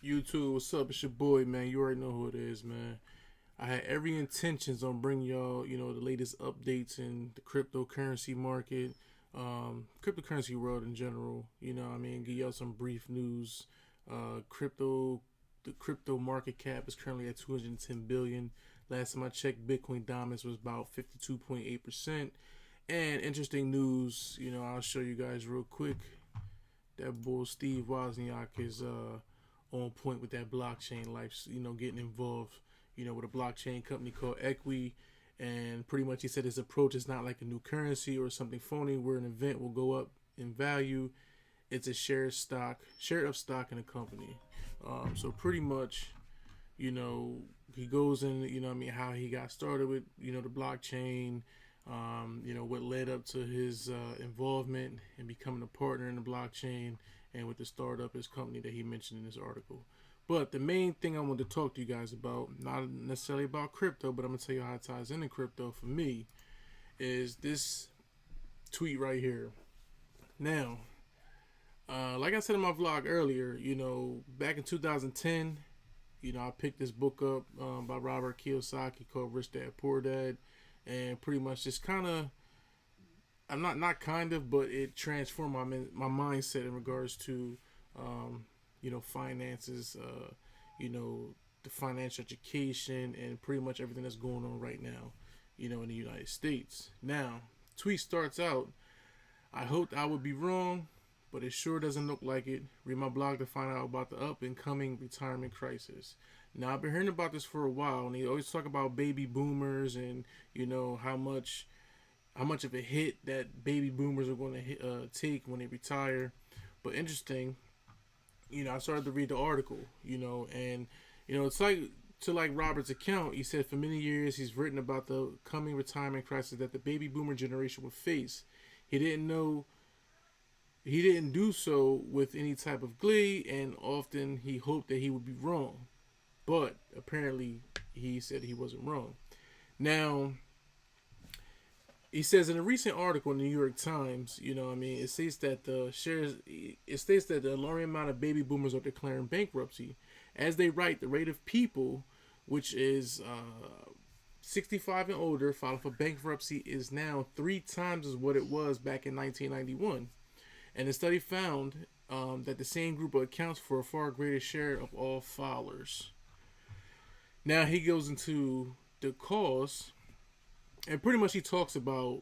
YouTube, what's up? It's your boy, man. You already know who it is, man. I had every intentions on bringing y'all, the latest updates in the cryptocurrency market, cryptocurrency world in general. Give y'all some brief news. The crypto market cap is currently at 210 billion. Last time I checked, Bitcoin dominance was about 52.8%. And interesting news, I'll show you guys real quick. That bull Steve Wozniak is on point with that blockchain life, getting involved, with a blockchain company called Equi. And pretty much he said his approach is not like a new currency or something phony where an event will go up in value. It's a share of stock in a company. So pretty much, he goes in, how he got started with, the blockchain, what led up to his involvement and becoming a partner in the blockchain and with the startup, his company that he mentioned in this article. But the main thing I want to talk to you guys about, not necessarily about crypto, but I'm going to tell you how it ties into crypto for me, is this tweet right here. Now, like I said in my vlog earlier, back in 2010, I picked this book up by Robert Kiyosaki called Rich Dad Poor Dad, and pretty much just kind of, I'm not kind of, but it transformed my mindset in regards to, finances, the financial education, and pretty much everything that's going on right now, in the United States. Now, tweet starts out, I hoped I would be wrong, but it sure doesn't look like it. Read my blog to find out about the up and coming retirement crisis. Now, I've been hearing about this for a while, and they always talk about baby boomers and, how much of a hit that baby boomers are going to take when they retire. But interesting, I started to read the article, and it's like Robert's account. He said for many years he's written about the coming retirement crisis that the baby boomer generation would face. He didn't do so with any type of glee, and often he hoped that he would be wrong. But apparently, he said he wasn't wrong. Now, he says in a recent article in the New York Times, it states that the alarming amount of baby boomers are declaring bankruptcy. As they write, the rate of people, which is 65 and older, filing for bankruptcy is now 3 times as what it was back in 1991. And the study found that the same group accounts for a far greater share of all filers. Now he goes into the cause, and pretty much he talks about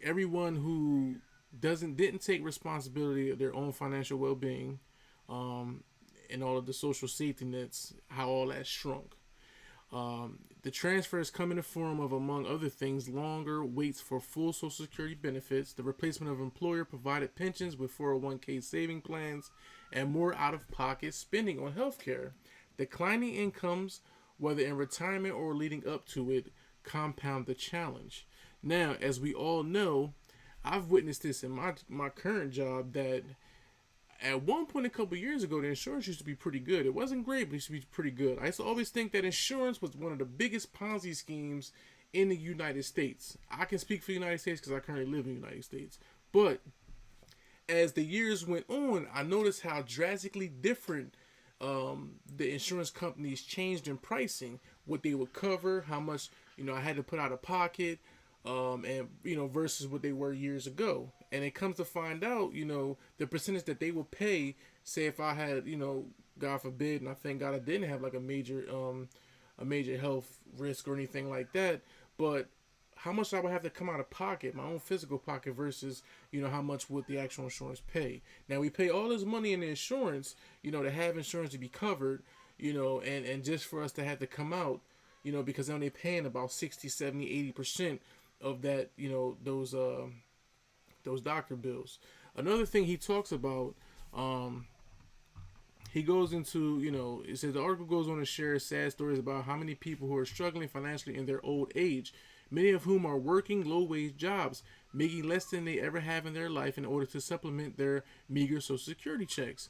everyone who didn't take responsibility of their own financial well-being, and all of the social safety nets, how all that shrunk. The transfers come in the form of, among other things, longer waits for full Social Security benefits, the replacement of employer-provided pensions with 401k saving plans, and more out-of-pocket spending on healthcare. Declining incomes, whether in retirement or leading up to it, compound the challenge. Now, as we all know, I've witnessed this in my current job that at one point a couple years ago, the insurance used to be pretty good. It wasn't great, but it used to be pretty good. I used to always think that insurance was one of the biggest Ponzi schemes in the United States. I can speak for the United States because I currently live in the United States. But as the years went on, I noticed how drastically different the insurance companies changed in pricing, what they would cover, how much I had to put out of pocket, and versus what they were years ago. And it comes to find out, the percentage that they will pay. Say if I had, God forbid, and I thank God I didn't have like a major health risk or anything like that, but how much I would have to come out of pocket, my own physical pocket, versus how much would the actual insurance pay. Now we pay all this money in the insurance, to have insurance to be covered, and just for us to have to come out, because they're only paying about 60, 70, 80% of that, those doctor bills. Another thing he talks about, he goes into, it says the article goes on to share sad stories about how many people who are struggling financially in their old age, many of whom are working low-wage jobs, making less than they ever have in their life in order to supplement their meager Social Security checks.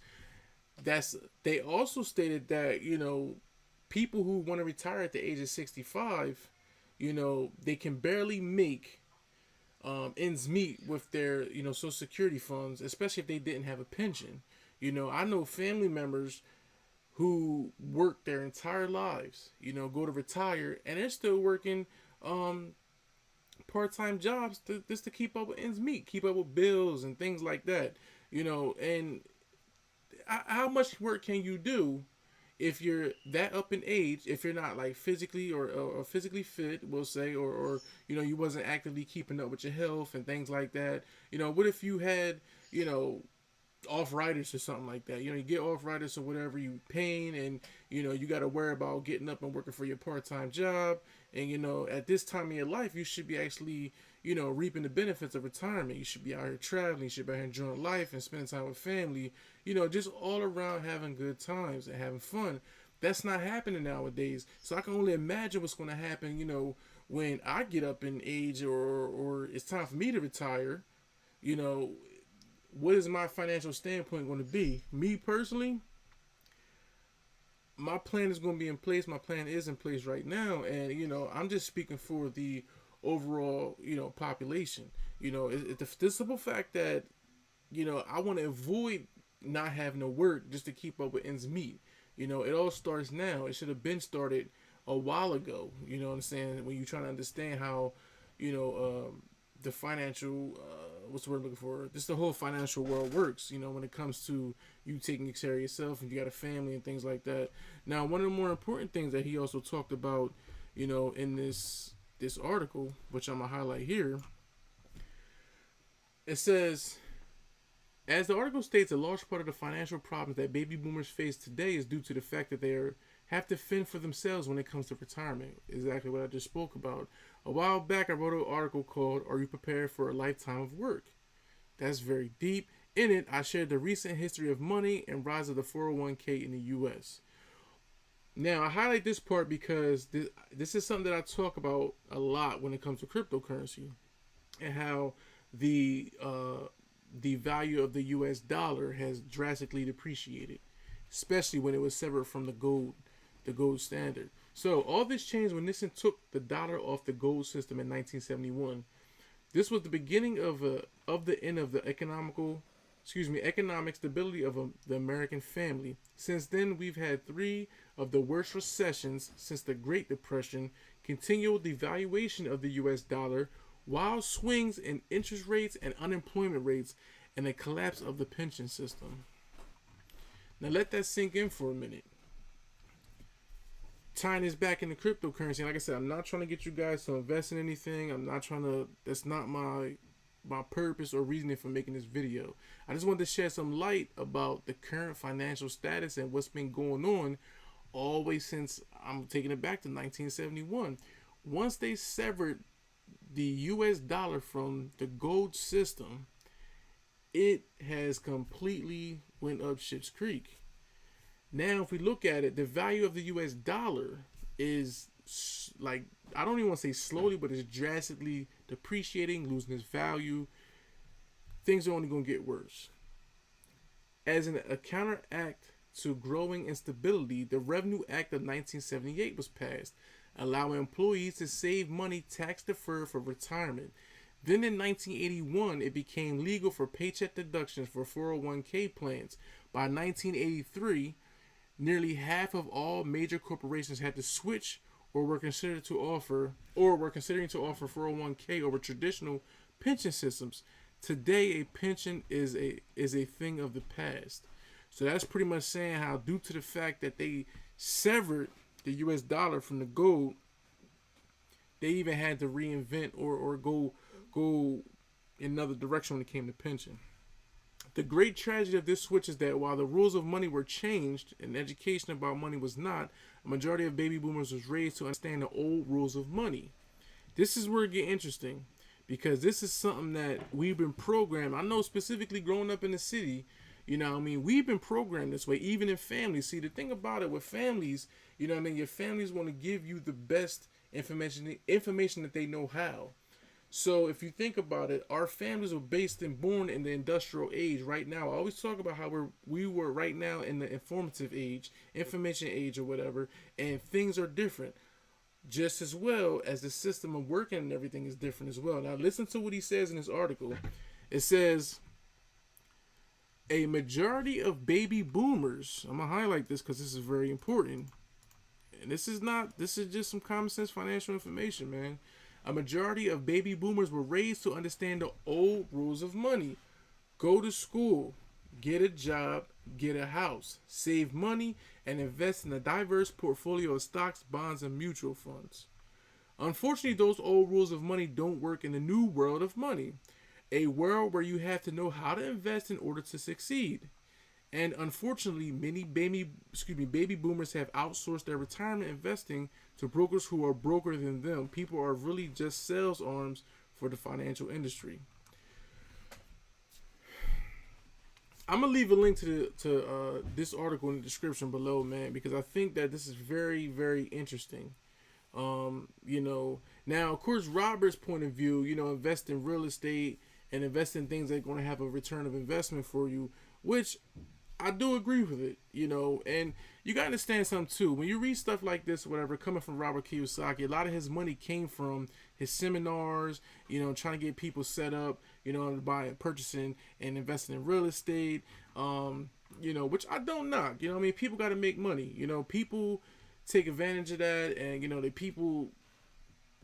They also stated that, people who want to retire at the age of 65, they can barely make ends meet with their Social Security funds, especially if they didn't have a pension. I know family members who work their entire lives, go to retire, and they're still working um, part-time jobs just to keep up with ends meet, keep up with bills and things like that. And how much work can you do if you're that up in age, if you're not like physically or physically fit, we'll say, or you wasn't actively keeping up with your health and things like that. What if you had you know arthritis or something like that? You get arthritis or whatever, you pain, and you got to worry about getting up and working for your part-time job. And at this time in your life, you should be actually reaping the benefits of retirement. You should be out here traveling, you should be out here enjoying life and spending time with family, just all around having good times and having fun. That's not happening nowadays. So I can only imagine what's going to happen when I get up in age, or it's time for me to retire. you know what is my financial standpoint going to be? Me personally, my plan is going to be in place. My plan is in place right now, and I'm just speaking for the overall population. It's the simple fact that I want to avoid not having to work just to keep up with ends meet. It all starts now. It should have been started a while ago. You know what I'm saying? When you're trying to understand how the financial what's the word I'm looking for? Just the whole financial world works. When it comes to you taking care of yourself and you got a family and things like that. Now, one of the more important things that he also talked about, in this article, which I'm gonna highlight here, it says, as the article states, a large part of the financial problems that baby boomers face today is due to the fact that have to fend for themselves when it comes to retirement. Exactly what I just spoke about. A while back, I wrote an article called "Are You Prepared for a Lifetime of Work?" That's very deep. In it, I shared the recent history of money and rise of the 401k in the U.S. Now, I highlight this part because this is something that I talk about a lot when it comes to cryptocurrency, and how the value of the U.S. dollar has drastically depreciated, especially when it was severed from the gold standard. So all this changed when Nixon took the dollar off the gold system in 1971. This was the beginning of the end of the economic stability of the American family. Since then, we've had 3 of the worst recessions since the Great Depression, continual devaluation of the U.S. dollar, wild swings in interest rates and unemployment rates, and a collapse of the pension system. Now let that sink in for a minute. Tying this back into cryptocurrency, like I said, I'm not trying to get you guys to invest in anything. I'm not trying to. That's not my purpose or reasoning for making this video. I just wanted to shed some light about the current financial status and what's been going on always since, I'm taking it back to 1971. Once they severed the U.S. dollar from the gold system, it has completely went up shit's creek. Now, if we look at it, the value of the U.S. dollar is like, I don't even want to say slowly, but it's drastically depreciating, losing its value. Things are only going to get worse. As a counteract to growing instability, the Revenue Act of 1978 was passed, allowing employees to save money tax deferred for retirement. Then in 1981, it became legal for paycheck deductions for 401k plans. By 1983, nearly half of all major corporations had to switch or were considering to offer 401k over traditional pension systems. Today, a pension is a thing of the past. So that's pretty much saying how, due to the fact that they severed the U.S. dollar from the gold, they even had to reinvent or go in another direction when it came to pension. The great tragedy of this switch is that while the rules of money were changed and education about money was not, a majority of baby boomers was raised to understand the old rules of money. This is where it gets interesting, because this is something that we've been programmed. I know specifically growing up in the city, we've been programmed this way, even in families. See, the thing about it with families, your families want to give you the best information that they know how. So if you think about it, our families were based and born in the industrial age. Right now, I always talk about how we were right now in the informative age, information age or whatever, and things are different. Just as well as the system of working and everything is different as well. Now listen to what he says in this article. It says, A majority of baby boomers, I'm gonna highlight this because this is very important, and this is just some common sense financial information, man. A majority of baby boomers were raised to understand the old rules of money. Go to school, get a job, get a house, save money, and invest in a diverse portfolio of stocks, bonds, and mutual funds. Unfortunately, those old rules of money don't work in the new world of money, a world where you have to know how to invest in order to succeed. And unfortunately, many baby boomers have outsourced their retirement investing to brokers who are broker than them. People are really just sales arms for the financial industry. I'm gonna leave a link to this article in the description below, man, because I think that this is very, very interesting. Now of course Robert's point of view, invest in real estate and invest in things that are going to have a return of investment for you, which I do agree with it, and you got to understand something too. When you read stuff like this, whatever, coming from Robert Kiyosaki, a lot of his money came from his seminars, trying to get people set up, buying, purchasing, and investing in real estate, which I don't knock. I mean, people got to make money. People take advantage of that, and the people,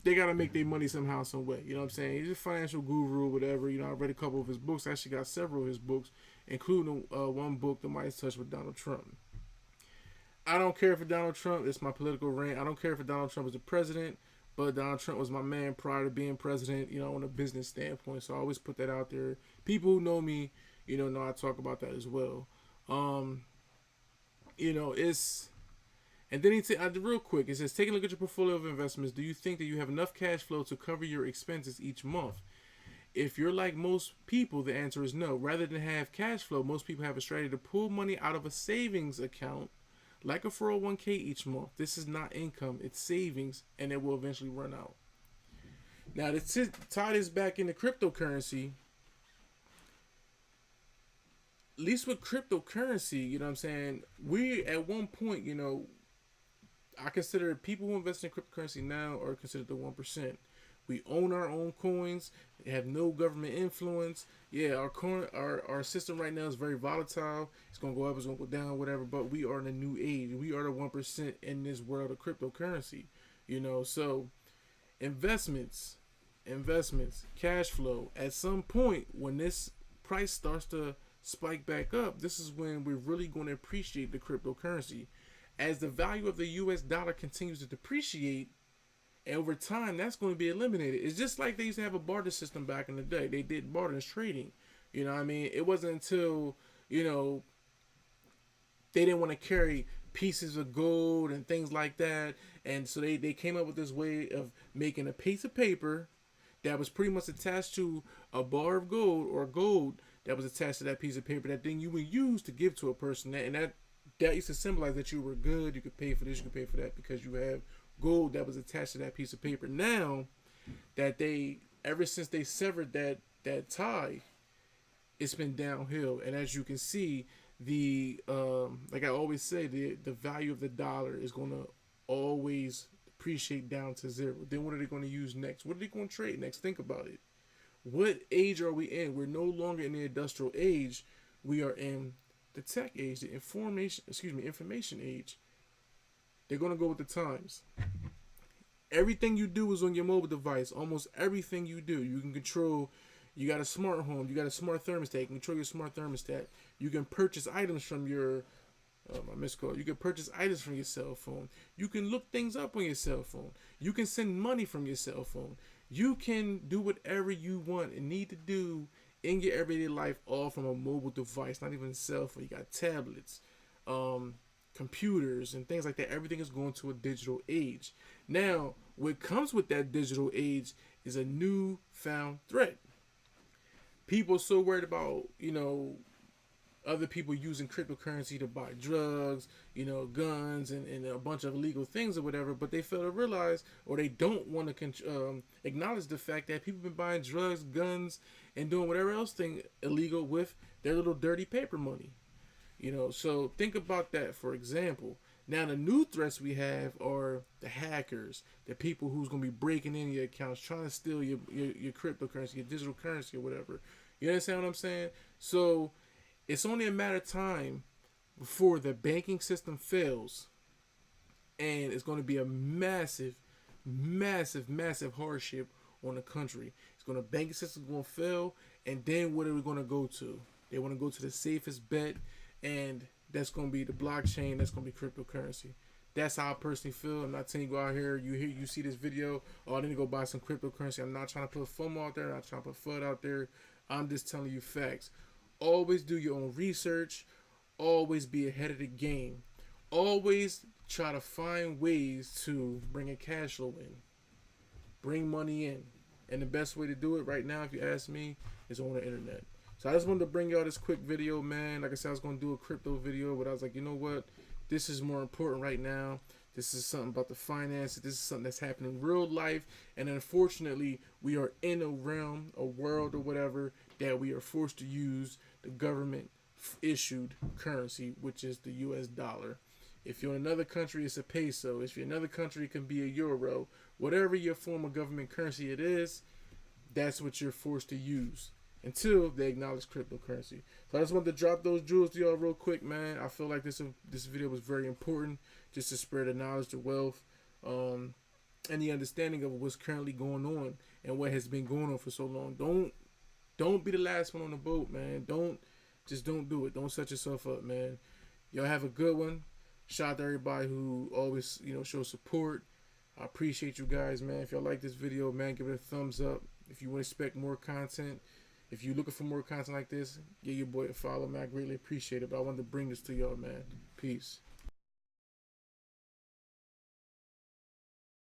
they gotta make their money somehow, some way. You know what I'm saying? He's a financial guru, whatever. I read a couple of his books. I actually got several of his books, including one book, The Midas Touch, with Donald Trump. I don't care for Donald Trump. It's my political rant. I don't care for Donald Trump as a president, but Donald Trump was my man prior to being president, on a business standpoint. So I always put that out there. People who know me, know I talk about that as well. It's... And then real quick, it says, take a look at your portfolio of investments. Do you think that you have enough cash flow to cover your expenses each month? If you're like most people, the answer is no. Rather than have cash flow, most people have a strategy to pull money out of a savings account, like a 401k each month. This is not income, it's savings, and it will eventually run out. Now, to tie this back into cryptocurrency, at least with cryptocurrency, you know what I'm saying? We, at one point, I consider people who invest in cryptocurrency now are considered the 1%. We own our own coins, have no government influence. Yeah, our system right now is very volatile. It's gonna go up, it's gonna go down, whatever. But we are in a new age. We are the 1% in this world of cryptocurrency. So investments, cash flow. At some point, when this price starts to spike back up, this is when we're really going to appreciate the cryptocurrency. As the value of the US dollar continues to depreciate, and over time, that's going to be eliminated. It's just like they used to have a barter system back in the day. They did barter trading. You know what I mean? It wasn't until, they didn't want to carry pieces of gold and things like that. And so they came up with this way of making a piece of paper that was pretty much attached to a bar of gold, or gold that was attached to that piece of paper, that thing you would use to give to a person. That used to symbolize that you were good. You could pay for this, you could pay for that, because you have gold that was attached to that piece of paper. Now that ever since they severed that tie, it's been downhill. And as you can see, like I always say, the value of the dollar is going to always depreciate down to zero. Then what are they going to use next? What are they going to trade next? Think about it. What age are we in? We're no longer in the industrial age. We are in the tech age, the information age. They're going to go with the times. Everything you do is on your mobile device. Almost everything you do. You can control. You got a smart home. You got a smart thermostat. You can control your smart thermostat. You can purchase items from your... my missed call. You can purchase items from your cell phone. You can look things up on your cell phone. You can send money from your cell phone. You can do whatever you want and need to do in your everyday life, all from a mobile device, not even a cell phone. You got tablets, computers, and things like that. Everything is going to a digital age. Now, what comes with that digital age is a newfound threat. People are so worried about, other people using cryptocurrency to buy drugs, guns, and a bunch of illegal things or whatever, but they fail to realize, or they don't want to acknowledge the fact that people have been buying drugs, guns, and doing whatever else thing illegal with their little dirty paper money. So think about that, for example. Now, the new threats we have are the hackers, the people who's going to be breaking in your accounts, trying to steal your cryptocurrency, your digital currency or whatever. You understand what I'm saying? So It's only a matter of time before the banking system fails, and it's going to be a massive, massive, massive hardship on the country. It's going to banking system going to fail, and then what are we going to go to? They want to go to the safest bet, and that's going to be the blockchain. That's going to be cryptocurrency. That's how I personally feel. I'm not telling you go out here. You see this video. Oh, I need to go buy some cryptocurrency. I'm not trying to put FOMO out there. I'm not trying to put FUD out there. I'm just telling you facts. Always do your own research. Always be ahead of the game. Always try to find ways to bring a cash flow in, bring money in. And the best way to do it right now, if you ask me, is on the internet. So I just wanted to bring y'all this quick video, man. Like I said, I was going to do a crypto video, but I was like, you know what? This is more important right now. This is something about the finances. This is something that's happening in real life. And unfortunately, we are in a realm, a world or whatever, that we are forced to use the government issued currency, which is the US dollar. If you're in another country, it's a peso. If you're in another country, it can be a euro. Whatever your form of government currency it is, that's what you're forced to use until they acknowledge cryptocurrency. So I just wanted to drop those jewels to y'all real quick, man. I feel like this video was very important just to spread the knowledge, the wealth, and the understanding of what's currently going on and what has been going on for so long. Don't be the last one on the boat, man. Don't do it. Don't set yourself up, man. Y'all have a good one. Shout out to everybody who always, shows support. I appreciate you guys, man. If y'all like this video, man, give it a thumbs up. If you want to expect more content, if you're looking for more content like this, give your boy a follow, man. I greatly appreciate it. But I wanted to bring this to y'all, man. Peace.